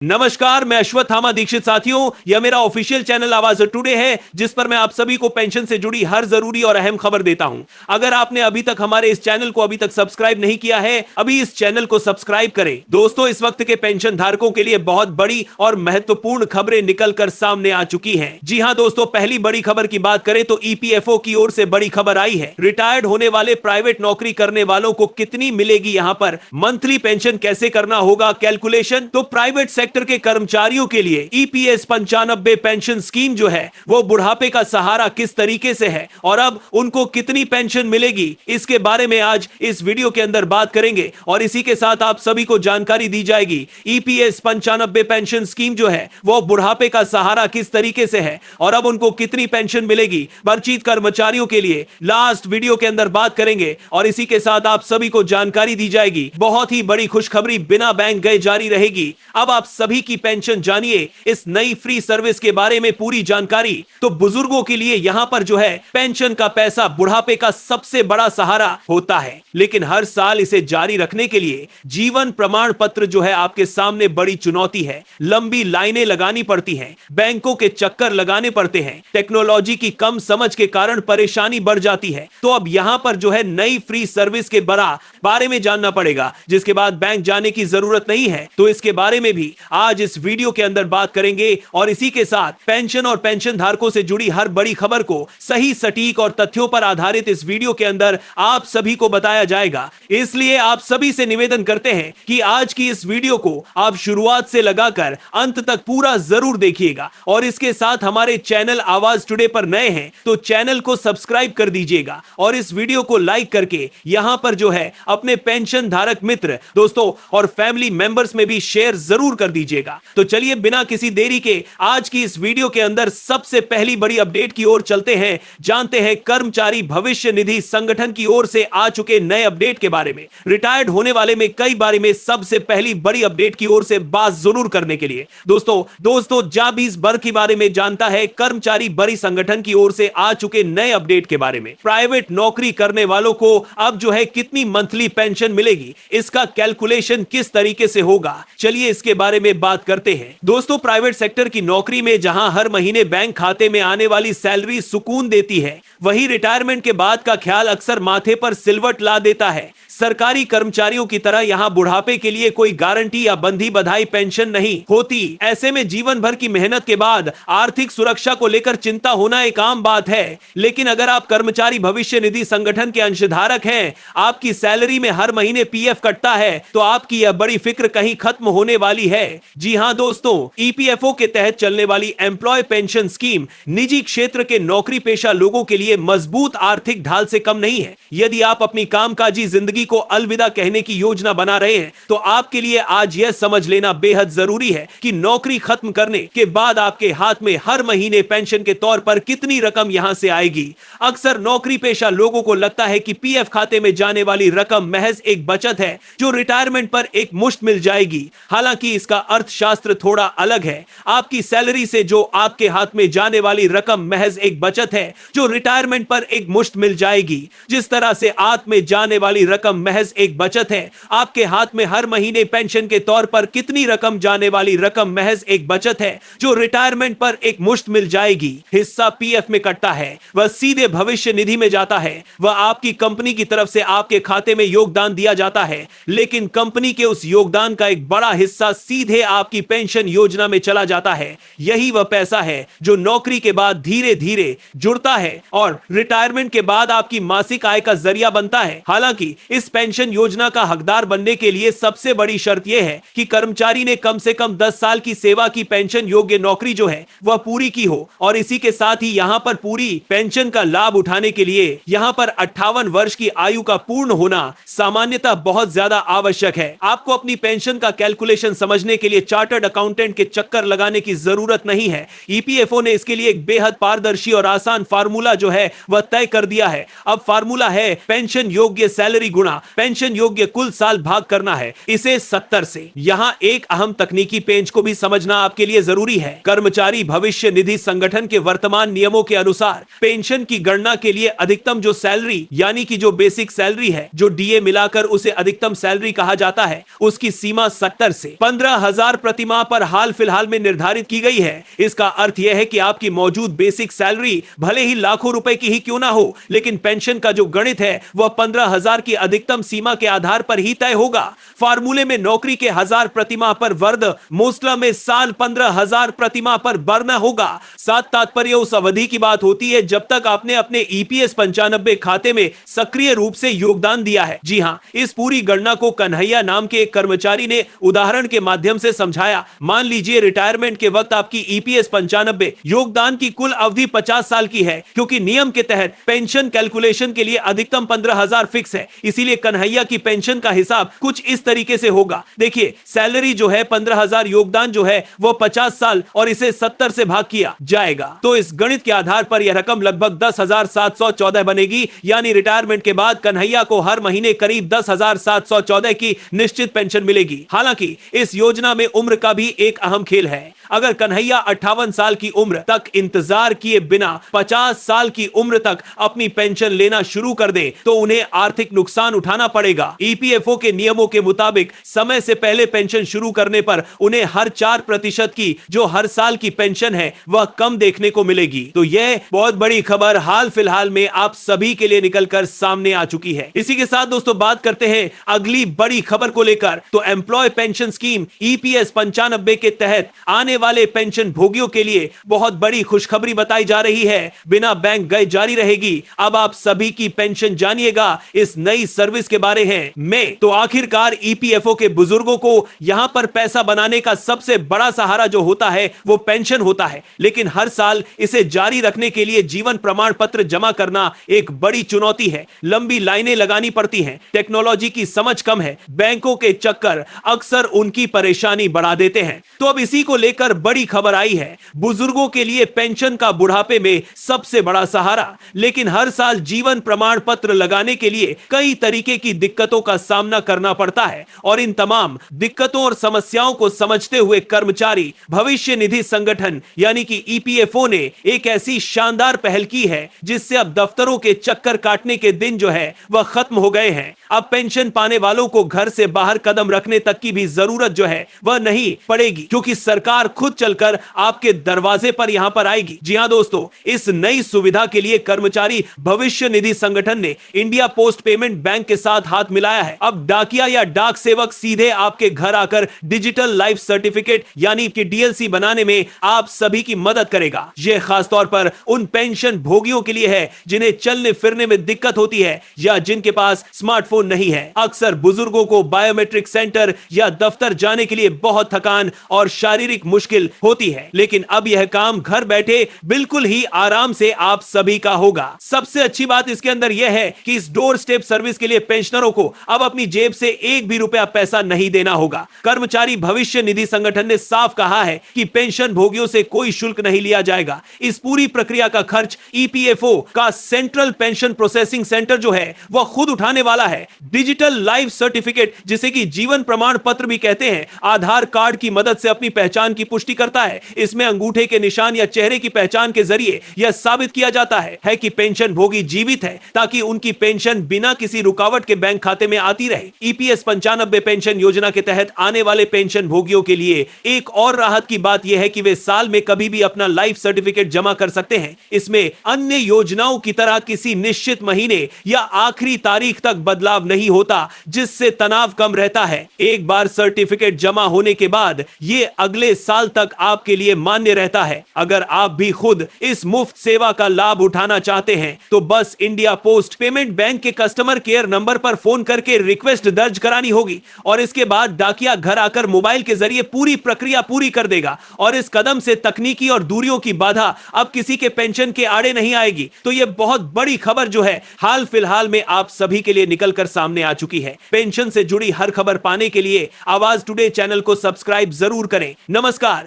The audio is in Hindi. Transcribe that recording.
नमस्कार, मैं अश्वत्थामा दीक्षित। साथियों, यह मेरा ऑफिशियल चैनल आवाज टुडे है, जिस पर मैं आप सभी को पेंशन से जुड़ी हर जरूरी और अहम खबर देता हूं। अगर आपने अभी तक हमारे इस चैनल को अभी तक सब्सक्राइब नहीं किया है, अभी इस चैनल को सब्सक्राइब करें। दोस्तों, इस वक्त के पेंशन धारकों के लिए बहुत बड़ी और महत्वपूर्ण खबरें निकलकर सामने आ चुकी हैं। जी हां दोस्तों, पहली बड़ी खबर की बात करें तो ईपीएफओ की ओर से बड़ी खबर आई है। रिटायर्ड होने वाले प्राइवेट नौकरी करने वालों को कितनी मिलेगी, यहां पर मंथली पेंशन कैसे करना होगा कैलकुलेशन। तो प्राइवेट सेक्टर के कर्मचारियों के लिए ईपीएस 95 पेंशन स्कीम जो है वो बुढ़ापे का सहारा किस तरीके से है और अब उनको कितनी पेंशन मिलेगी, इसके बारे में आज इस वीडियो के अंदर बात करेंगे। और इसी के साथ आप सभी को जानकारी दी जाएगी ईपीएस 95 पेंशन स्कीम जो है वो बुढ़ापे का सहारा किस तरीके से है और अब उनको कितनी पेंशन मिलेगी परिचित कर्मचारियों के लिए लास्ट वीडियो के अंदर बात करेंगे। और इसी के साथ आप सभी को जानकारी दी जाएगी बहुत ही बड़ी खुशखबरी बिना बैंक गए जारी रहेगी। अब आप सभी की पेंशन जानिए इस नई फ्री सर्विस के बारे में पूरी जानकारी। तो बुजुर्गों के लिए यहां पर जो है पेंशन का पैसा बुढ़ापे का सबसे बड़ा सहारा होता है, लेकिन हर साल इसे जारी रखने के लिए जीवन प्रमाण पत्र जो है आपके सामने बड़ी चुनौती है। लंबी लाइनें लगानी पड़ती हैं, बैंकों के चक्कर लगाने पड़ते हैं, टेक्नोलॉजी की कम समझ के कारण परेशानी बढ़ जाती है। तो अब यहां पर जो है नई फ्री सर्विस के बारे में जानना पड़ेगा, जिसके बाद बैंक जाने की जरूरत नहीं है। तो इसके बारे में भी आज इस वीडियो के अंदर बात करेंगे और इसी के साथ पेंशन और पेंशन धारकों से जुड़ी हर बड़ी खबर को सही, सटीक और तथ्यों पर आधारित इस वीडियो के अंदर आप सभी को बताया जाएगा। इसलिए आप सभी से निवेदन करते हैं कि आज की इस वीडियो को आप शुरुआत से लगाकर अंत तक पूरा जरूर देखिएगा। और इसके साथ हमारे चैनल आवाज टुडे पर नए हैं तो चैनल को सब्सक्राइब कर दीजिएगा और इस वीडियो को लाइक करके यहां पर जो है अपने पेंशन धारक मित्र, दोस्तों और फैमिली मेंबर्स में भी शेयर जरूर कर दीजिएगा। तो चलिए बिना किसी देरी के आज की इस वीडियो के अंदर सबसे पहली बड़ी अपडेट की ओर चलते हैं। जानते हैं कर्मचारी भविष्य निधि संगठन की ओर से आ चुके नए अपडेट के बारे में। रिटायर्ड होने वाले में कई बारे में सबसे पहली बड़ी अपडेट की ओर से बात जरूर करने के लिए दोस्तों जाबीज बर के बारे में जानता है कर्मचारी बरी संगठन की ओर से आ चुके नए अपडेट के बारे में। प्राइवेट नौकरी करने वालों को अब जो है कितनी मंथली पेंशन मिलेगी, इसका कैलकुलेशन किस तरीके से होगा, चलिए इसके बारे में बात करते हैं। दोस्तों, प्राइवेट सेक्टर की नौकरी में जहां हर महीने बैंक खाते में आने वाली सैलरी सुकून देती है, वहीं रिटायरमेंट के बाद का ख्याल अक्सर माथे पर सिलवट ला देता है। सरकारी कर्मचारियों की तरह यहां बुढ़ापे के लिए कोई गारंटी या बंधी बधाई पेंशन नहीं होती। ऐसे में जीवन भर की मेहनत के बाद आर्थिक सुरक्षा को लेकर चिंता होना एक आम बात है। लेकिन अगर आप कर्मचारी भविष्य निधि संगठन के अंशधारक हैं, आपकी सैलरी में हर महीने पीएफ कटता है, तो आपकी यह बड़ी फिक्र कहीं खत्म होने वाली है। जी हां दोस्तों, ईपीएफओ के तहत चलने वाली एम्प्लॉय पेंशन स्कीम निजी क्षेत्र के नौकरी पेशा लोगों के लिए मजबूत आर्थिक ढाल से कम नहीं है। यदि आप अपनी कामकाजी जिंदगी को अलविदा कहने की योजना बना रहे हैं, तो आपके लिए आज यह समझ लेना बेहद जरूरी है कि नौकरी खत्म करने के बाद आपके हाथ में हर महीने पेंशन के तौर पर कितनी रकम यहां से आएगी। अक्सर नौकरी पेशा लोगों को लगता है कि पीएफ खाते में जाने वाली रकम महज एक बचत है जो रिटायरमेंट पर एक मुश्त मिल जाएगी। हालांकि इसका अर्थशास्त्र थोड़ा अलग है। आपकी सैलरी से जो आपके हाथ में जाने वाली रकम महज एक बचत है जो रिटायरमेंट पर एक मुश्त मिल जाएगी। जिस तरह से हाथ में जाने वाली रकम महज एक बचत है, आपके हाथ में हर महीने पेंशन के तौर पर कितनी रकम जाने वाली रकम महज एक बचत है जो रिटायरमेंट पर एक मुश्त मिल जाएगी। हिस्सा पीएफ में कटता है, वह सीधे भविष्य निधि में जाता है, वह आपकी कंपनी की तरफ से आपके खाते में योगदान दिया जाता है, लेकिन कंपनी के उस योगदान का एक बड़ा हिस्सा सीधे आपकी पेंशन योजना में चला जाता है। यही वह पैसा है जो नौकरी के बाद धीरे धीरे जुड़ता है और रिटायरमेंट के बाद आपकी मासिक आय का जरिया बनता है। हालांकि इस पेंशन योजना का हकदार बनने के लिए सबसे बड़ी शर्त यह है कि कर्मचारी ने कम से कम 10 साल की सेवा की पेंशन योग्य नौकरी जो है वह पूरी की हो। और इसी के साथ ही यहां पर पूरी पेंशन का लाभ उठाने के लिए यहां पर 58 वर्ष की आयु का पूर्ण होना सामान्यतः बहुत ज्यादा आवश्यक है। आपको अपनी पेंशन का कैलकुलेशन समझने के लिए चार्टर्ड अकाउंटेंट के चक्कर लगाने की जरूरत नहीं है। ईपीएफओ ने इसके लिए एक बेहद पारदर्शी और आसान फार्मूला जो है वह तय कर दिया है। अब फार्मूला है पेंशन योग्य सैलरी गुणा गुना पेंशन योग्य कुल साल भाग करना है इसे 70 से। यहाँ एक अहम तकनीकी पेंच को भी समझना आपके लिए जरूरी है। कर्मचारी भविष्य निधि संगठन के वर्तमान नियमों के अनुसार पेंशन की गणना के लिए अधिकतम जो सैलरी यानी कि जो बेसिक सैलरी है, जो डीए मिलाकर उसे अधिकतम सैलरी कहा जाता है, उसकी सीमा 70 से 15,000 प्रति माह पर हाल फिलहाल में निर्धारित की गई है। इसका अर्थ यह है कि आपकी मौजूद बेसिक सैलरी भले ही लाखों रुपए की ही क्यों ना हो, लेकिन पेंशन का जो गणित है वह 15,000 की अधिकतम सीमा के आधार पर ही तय होगा। फार्मूले में नौकरी के 1000 प्रति माह पर वर्द मोस्टला में साल 15,000 प्रति माह पर भरना होगा। साथ तात्पर्य उस अवधि की बात होती है जब तक आपने अपने ईपीएस 95 खाते में सक्रिय रूप से योगदान दिया है। जी हां, इस पूरी गणना को कन्हैया नाम के एक कर्मचारी ने उदाहरण के माध्यम से समझाया। मान लीजिए रिटायरमेंट के वक्त आपकी ईपीएस 95 योगदान की कुल अवधि 50 साल की है। क्योंकि नियम के तहत पेंशन कैलकुलेशन के लिए अधिकतम 15,000 फिक्स है, इसीलिए कन्हैया की पेंशन का हिसाब कुछ इस तरीके से होगा। देखिए, सैलरी जो है 15,000, योगदान जो है वो 50 साल और इसे 70 से भाग किया जाएगा। तो इस गणित के आधार पर यह रकम लगभग 10,714 बनेगी। यानी रिटायरमेंट के बाद कन्हैया को हर महीने करीब 10,714 की निश्चित पेंशन मिलेगी। हालांकि इस योजना में उम्र का भी एक अहम खेल है। अगर कन्हैया 58 साल की उम्र तक इंतजार किए बिना 50 साल की उम्र तक अपनी पेंशन लेना शुरू कर दे तो उन्हें आर्थिक नुकसान उठाना पड़ेगा। ईपीएफओ के नियमों के मुताबिक समय से पहले पेंशन शुरू करने पर उन्हें हर 4% की जो हर साल की पेंशन है वह कम देखने को मिलेगी। तो यह बहुत बड़ी खबर हाल फिलहाल में आप सभी के लिए निकलकर सामने आ चुकी है। इसी के साथ दोस्तों बात करते हैं अगली बड़ी खबर को लेकर। तो एम्प्लॉय पेंशन स्कीम ईपीएस 95 के तहत आने वाले पेंशन भोगियों के लिए बहुत बड़ी खुशखबरी बताई जा रही है। बिना बैंक गए जारी रहेगी। अब आप सभी की पेंशन जानिएगा इस नई सर्विस के बारे में। तो आखिरकार ईपीएफओ के बुजुर्गों को यहां पर पैसा बनाने का सबसे बड़ा सहारा जो होता है वो पेंशन होता है, लेकिन हर साल इसे जारी रखने के लिए जीवन प्रमाण पत्र जमा करना एक बड़ी चुनौती है। लंबी लाइनें लगानी पड़ती हैं, टेक्नोलॉजी की समझ कम है, बैंकों के चक्कर अक्सर उनकी परेशानी बढ़ा देते हैं। तो अब इसी को लेकर बड़ी खबर आई है। बुजुर्गों के लिए पेंशन का बुढ़ापे में सबसे बड़ा सहारा, लेकिन हर साल जीवन प्रमाण पत्र लगाने के लिए कई तरीके की दिक्कतों का सामना करना पड़ता है और इन तमाम दिक्कतों और समस्याओं को समझते हुए कर्मचारी भविष्य निधि संगठन यानी कि ईपीएफओ ने एक ऐसी शानदार पहल की है जिससे अब दफ्तरों के चक्कर काटने के दिन जो है वह खत्म हो गए हैं। अब पेंशन पाने वालों को घर से बाहर कदम रखने तक की भी जरूरत जो है वह नहीं पड़ेगी, क्योंकि सरकार खुद चलकर आपके दरवाजे पर यहां पर आएगी। जी हां दोस्तों, इस नई सुविधा के लिए कर्मचारी भविष्य निधि संगठन ने इंडिया पोस्ट पेमेंट बैंक के साथ हाथ मिलाया है। अब डाकिया या डाक सेवक सीधे आपके घर आकर डिजिटल लाइफ सर्टिफिकेट यानी कि डीएलसी बनाने में आप सभी की मदद करेगा। यह खासतौर पर उन पेंशन भोगियों के लिए है जिन्हें चलने फिरने में दिक्कत होती है या जिनके पास स्मार्टफोन नहीं है। अक्सर बुजुर्गों को बायोमेट्रिक सेंटर या दफ्तर जाने के लिए बहुत थकान और शारीरिक मुश्किल होती है, लेकिन अब यह काम घर बैठे बिल्कुल ही आराम से आप सभी का होगा। सबसे अच्छी बात इसके अंदर यह है कि इस डोर स्टेप सर्विस के लिए पेंशनरों को अब अपनी जेब से एक भी रुपया पैसा नहीं देना होगा। कर्मचारी भविष्य निधि संगठन ने साफ कहा है कि पेंशन भोगियों से कोई शुल्क नहीं लिया जाएगा। इस पूरी प्रक्रिया का खर्च ईपीएफओ का सेंट्रल पेंशन प्रोसेसिंग सेंटर जो है वह खुद उठाने वाला है। डिजिटल लाइफ सर्टिफिकेट जिसे कि जीवन प्रमाण पत्र भी कहते हैं, आधार कार्ड की मदद से अपनी पहचान की पुष्टि करता है। इसमें अंगूठे के निशान या चेहरे की पहचान के जरिए यह साबित किया जाता है कि पेंशन भोगी जीवित है, ताकि उनकी पेंशन बिना किसी रुकावट के बैंक खाते में आती रहे। ईपीएस 95 पेंशन योजना के तहत आने वाले पेंशन भोगियों के लिए एक और राहत की बात यह है कि वे साल में कभी भी अपना लाइफ सर्टिफिकेट जमा कर सकते हैं। इसमें अन्य योजनाओं की तरह किसी निश्चित महीने या आखिरी तारीख तक बदलाव नहीं होता, जिससे तनाव कम रहता है। एक बार सर्टिफिकेट जमा होने के बाद ये अगले साल तक आपके लिए मान्य रहता है। अगर आप भी खुद इस मुफ्त सेवा का लाभ उठाना चाहते हैं तो बस इंडिया पोस्ट पेमेंट बैंक के कस्टमर केयर नंबर पर फोन करके रिक्वेस्ट दर्ज करानी होगी और इसके बाद डाकिया घर आकर मोबाइल के जरिए पूरी प्रक्रिया पूरी कर देगा। और इस कदम से तकनीकी और दूरियों की बाधा अब किसी के पेंशन के आड़े नहीं आएगी। तो यह बहुत बड़ी खबर जो है हाल फिलहाल में आप सभी के लिए निकलकर सामने आ चुकी है। पेंशन से जुड़ी हर खबर पाने के लिए आवाज टुडे चैनल को सब्सक्राइब जरूर करें। नमस्कार।